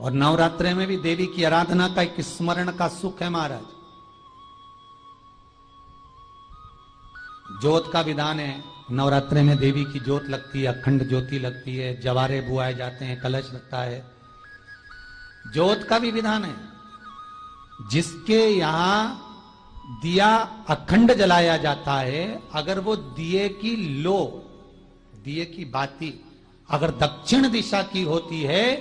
और नवरात्रे में भी देवी की आराधना का एक स्मरण का सुख है महाराज। ज्योत का विधान है, नवरात्रे में देवी की ज्योत लगती है, अखंड ज्योति लगती है, जवारे बुआए जाते हैं, कलश लगता है। ज्योत का भी विधान है। जिसके यहां दिया अखंड जलाया जाता है, अगर वो दिए की लो, दिए की बाती अगर दक्षिण दिशा की होती है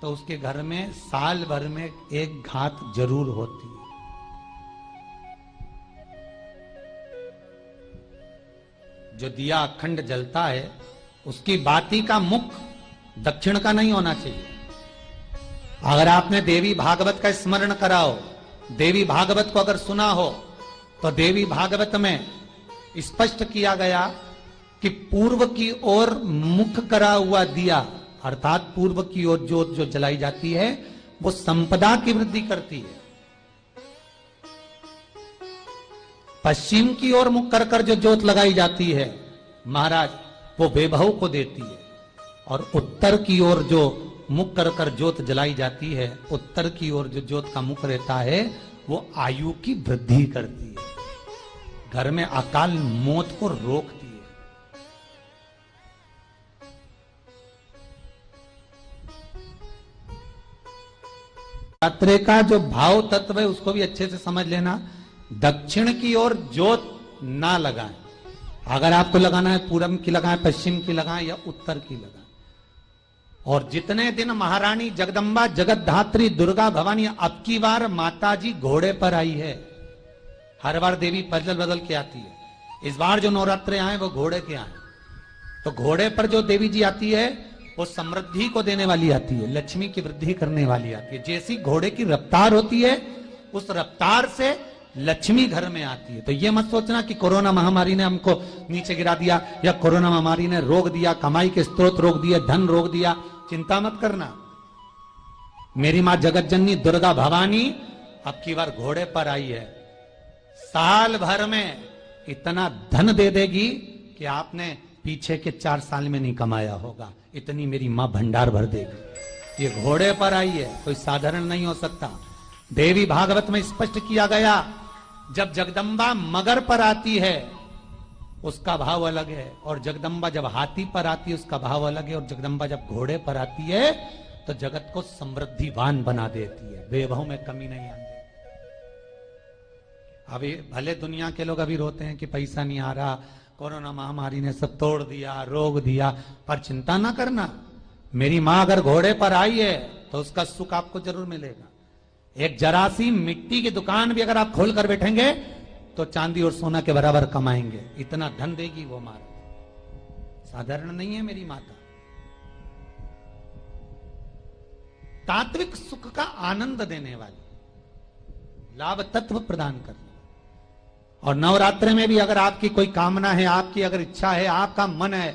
तो उसके घर में साल भर में एक घात जरूर होती है। जो दिया अखंड जलता है उसकी बाती का मुख दक्षिण का नहीं होना चाहिए। अगर आपने देवी भागवत का स्मरण करा हो, देवी भागवत को अगर सुना हो, तो देवी भागवत में स्पष्ट किया गया कि पूर्व की ओर मुख करा हुआ दिया, अर्थात पूर्व की ओर ज्योत जो जलाई जाती है वो संपदा की वृद्धि करती है। पश्चिम की ओर मुख कर कर जो ज्योत लगाई जाती है महाराज, वो वैभव को देती है। और उत्तर की ओर जो मुख कर कर ज्योत जलाई जाती है, उत्तर की ओर जो ज्योत का मुख रहता है वो आयु की वृद्धि करती है, घर में अकाल मौत को रोकती है। नवरात्रे का जो भाव तत्व है उसको भी अच्छे से समझ लेना। दक्षिण की ओर ज्योत ना लगाएं। अगर आपको लगाना है पूरब की लगाएं, पश्चिम की लगाएं या उत्तर की लगाएं। और जितने दिन महारानी जगदम्बा जगतधात्री दुर्गा भवानी, अब की बार माता जी घोड़े पर आई है। हर बार देवी बदल बदल के आती है, इस बार जो नवरात्रे आए वो घोड़े के आए। तो घोड़े पर जो देवी जी आती है वो समृद्धि को देने वाली आती है, लक्ष्मी की वृद्धि करने वाली आती है। जैसी घोड़े की रफ्तार होती है उस रफ्तार से लक्ष्मी घर में आती है। तो ये मत सोचना कि कोरोना महामारी ने हमको नीचे गिरा दिया या कोरोना महामारी ने रोक दिया, कमाई के स्रोत रोक दिए, धन रोक दिया। चिंता मत करना। मेरी मां जगत जननी दुर्गा भवानी अब की बार घोड़े पर आई है। साल भर में इतना धन दे देगी कि आपने पीछे के 4 साल में नहीं कमाया होगा, इतनी मेरी मां भंडार भर देगी। ये घोड़े पर आई है, कोई साधारण नहीं हो सकता। देवी भागवत में स्पष्ट किया गया, जब जगदम्बा मगर पर आती है उसका भाव अलग है, और जगदम्बा जब हाथी पर आती है उसका भाव अलग है, और जगदम्बा जब घोड़े पर आती है तो जगत को समृद्धिवान बना देती है, वैभव में कमी नहीं आती। अभी भले दुनिया के लोग अभी रोते हैं कि पैसा नहीं आ रहा, कोरोना महामारी ने सब तोड़ दिया, रोक दिया, पर चिंता ना करना। मेरी मां अगर घोड़े पर आई है तो उसका सुख आपको जरूर मिलेगा। एक जरा सी मिट्टी की दुकान भी अगर आप खोल कर बैठेंगे तो चांदी और सोना के बराबर कमाएंगे, इतना धन देगी वो मां। साधारण नहीं है मेरी माता। तात्विक सुख का आनंद देने वाली, लाभ तत्व प्रदान करने। और नवरात्रे में भी अगर आपकी कोई कामना है, आपकी अगर इच्छा है, आपका मन है,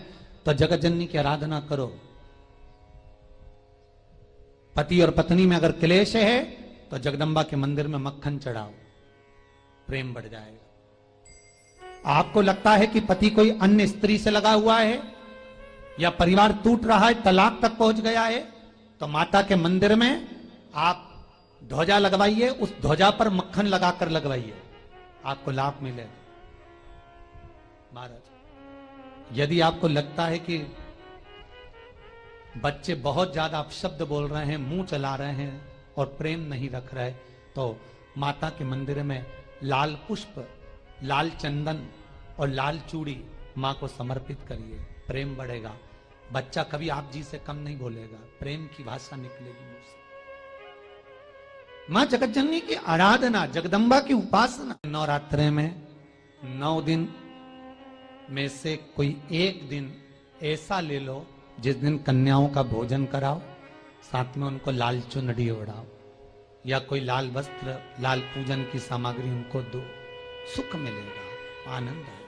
तो जगत जननी की आराधना करो। पति और पत्नी में अगर क्लेश है तो जगदम्बा के मंदिर में मक्खन चढ़ाओ, प्रेम बढ़ जाएगा। आपको लगता है कि पति कोई अन्य स्त्री से लगा हुआ है या परिवार टूट रहा है, तलाक तक पहुंच गया है, तो माता के मंदिर में आप ध्वजा लगवाइए, उस ध्वजा पर मक्खन लगाकर लगवाइए, आपको लाभ मिलेगा। महाराज, यदि आपको लगता है कि बच्चे बहुत ज्यादा अपशब्द बोल रहे हैं, मुंह चला रहे हैं और प्रेम नहीं रख रहे, तो माता के मंदिर में लाल पुष्प, लाल चंदन और लाल चूड़ी मां को समर्पित करिए, प्रेम बढ़ेगा। बच्चा कभी आप जी से कम नहीं बोलेगा, प्रेम की भाषा निकलेगी मुंह से। मां जगतजननी की आराधना, जगदम्बा की उपासना। नवरात्रे में 9 दिन में से कोई एक दिन ऐसा ले लो जिस दिन कन्याओं का भोजन कराओ, साथ में उनको लाल चुनरी ओढ़ाओ या कोई लाल वस्त्र, लाल पूजन की सामग्री उनको दो, सुख मिलेगा, आनंद आएगा।